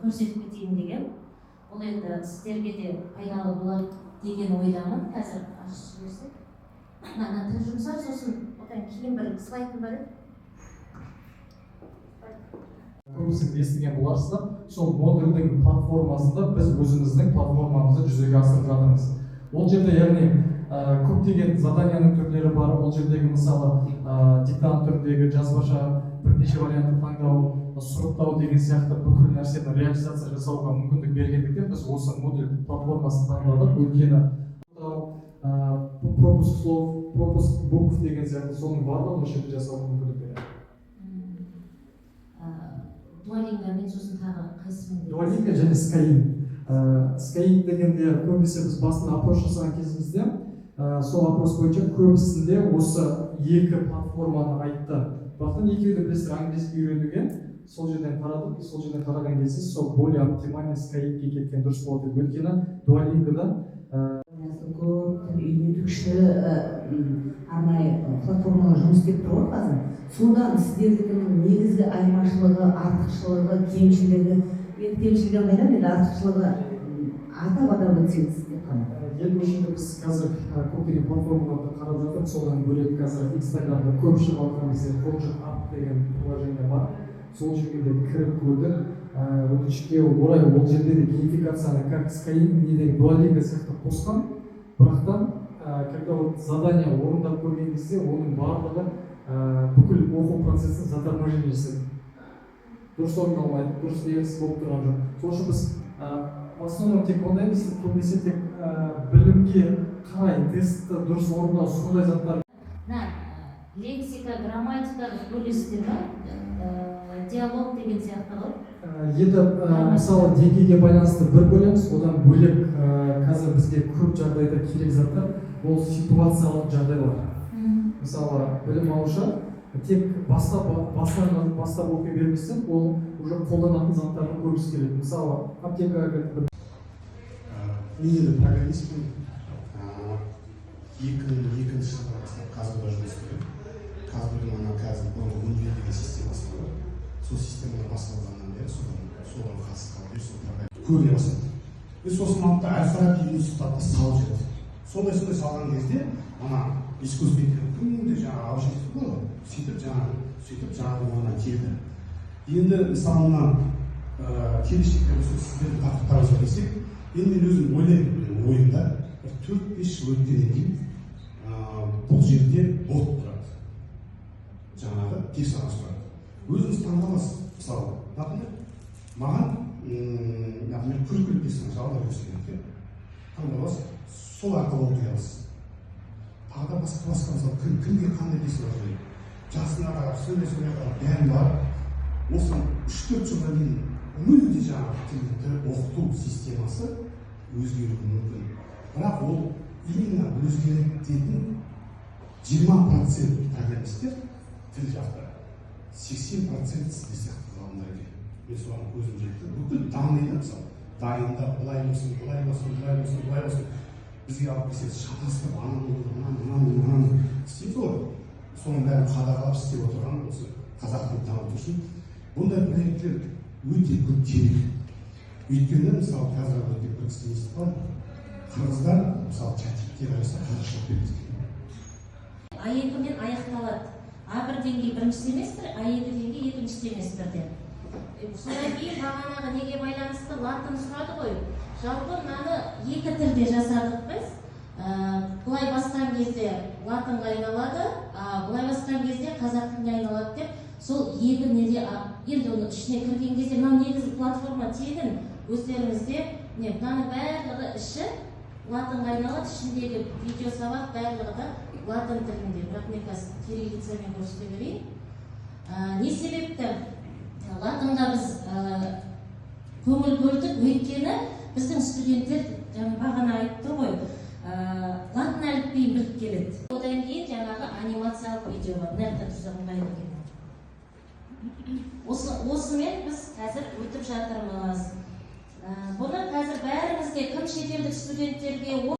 көрсетіп кетейін деген. Ол енді сіздерге де пайдалы болады деген ойдамын. Қазір ашып жіберсек. Мына тіл жұмсар, сосын одан кейін бір слайдым бар еді. Көбісін естіген боларсыздар. Сол модульдің платформасында біз өзіміздің платформамызды жүзеге асырып жатырмыз. Ол жерде яғни көптеген заданияның түрлері бар. Ол жердегі мысалы диктант түріндегі жазбаша бірнеше вариантты таңдау, сұрыптау деген сияқты бүкіл нәрсені реализация жасауға мүмкіндік бергендіктен біз осы модуль платформасын таңдадық. Өйткені пропуск слов, пропуск букв деген сияқты соның барлығын осы жерде жасауға мүмкіндік береді. Duolingoмен сосын тағы қайсымен? Duolingo және Skyeng. Skyeng дегенде көбісі біз басында опрос жасаған кезімізде сол опрос бойынша көбісінде осы екі платформаны айтты. Бақтан екеуі де білесіздер английский үйренуге сол жерден қарадық, сол жерден қараған кезде сол более оптимальный Skyeng'ге кеткен дұрыс болады деп. Өйткені Duolingo'да көп үйретуші арнайы платформаға жұмыс істеп тұр ғой қазір. Содан сіздердікінің негізгі айырмашылығы, артықшылығы, кемшілігі, кемшілігін қайдан енді артықшылығы атап өтсеңіз деп қана. Ең үшінші біз қазір көптеген платформаларды қарап жатырмыз. Содан бөлек қазір Instagram'да көп шығып жатқан бізде Project App деген приложение бар. Сол жерге де кіріп көрдік. Өкінішке орай ол жерде де геймификацияны как Skyeng недегі Duolingo сияқты қосқан. Бірақтан, когда вот задание орындап көрген кезде оның барлығы бүкіл оқу процесін заторможение жасайды. Дұрыс орындалмайды, дұрыс негізсіз болып тұрған жоқ. Сол үшін біз в основном тек ондаймыз, көбінесе тек білімге қарай тестті дұрыс орындау сондай заттар. Лексика, грамматика бөлесіздер ма? Диалог деген сияқты ғой? Енді мысалы деңгейге байланысты бір бөлеміз, одан бөлек қазір бізге көп жағдайда керек заттар ол ситуациялық жағдайлар. Мысалы білім алушы тек бастап оқи берместен ол уже қолданатын заттарды көргісі келеді. Мысалы аптекаға кіріп мен енді программистпін. 2002 жылдан бастап Казгуда жұмыс істедім. Казгуданың қазір универ деген системасы бар. Сол системаны басталғаннан бері соған қатысқан көріне бастады. Сосын алып Әл-Фараби институтта салып жүрді. Сондай салған кезде ана искусствен күнде жаңағы алып жүрді. Сөйтіп жаңағы келді. Енді мысалы келешекте сіздердің тақырыптарыңызға келсек, енді мен өзім ойлаймын, ойымда 4-5 жыл өткеннен кейін бұл жерде бот тұрады. Жаңағы персонаж тұрады. Өзіңіз таңдаласыз. Мысалы, маған күлкілі персонаж алып көрсеткен. Таңдаласыз, сол арқылы оқи аласыз. Тағы да басқа мысалы, кімге қандай персонаж ойын? Жасына қарап, сөйлесуіне қарап, бәрін бар. Осы 3-4 жылдан кейін мүлде жаңағы тілді оқыту системасы өзгеруі мүмкін. Бірақ ол именно өзгертетін 20% программистер тіл жақта, 80% сізде сияқты ғалымдар екен. Мен соған көзім жетті. Бүкіл данныйды мысалы, дайындап, былай болсын. Бізге алып келсеңіз шатастырып, ананы істейміз ғой. Соның бәрін қадағалап істеп отырған осы қазақ тілін дамыту үшін бұндай проекттер өте көп керек. Өйткені мысалы қазір өте бір кісі бар. Қырғыздар мысалы чатиктер жасап қазақшылық береді. А2-мен аяқталады. А1 деңгей бірінші семестр, А2 деңгей екінші семестрде. Содан кейін бағанағы неге байланысты латын сұрады ғой. Жалпы мынаны екі тілде жасадық біз. Бұлай басқан кезде латынға айналады, бұлай басқан кезде қазақ тіліне айналады деп. Сол екі неде енді оны ішіне кірген кезде мынау негізі платформа тегін өздеріңізде мынаның барлығы іші латынға айналады, ішіндегі видео сабақ барлығы да латын тілінде. Бірақ мен қазір кириллицамен көрсете берейін. Не себепті латынға біз көңіл бөлдік? Өйткені біздің студенттер бағана айтты ғой, латын әліпбиін біліп барлық видео бар, мына жақта тұрса ыңғайлы екен. Осымен біз қазір өтіп жатырмыз. Бұны қазір бәріңізге, кім шетелдік студенттерге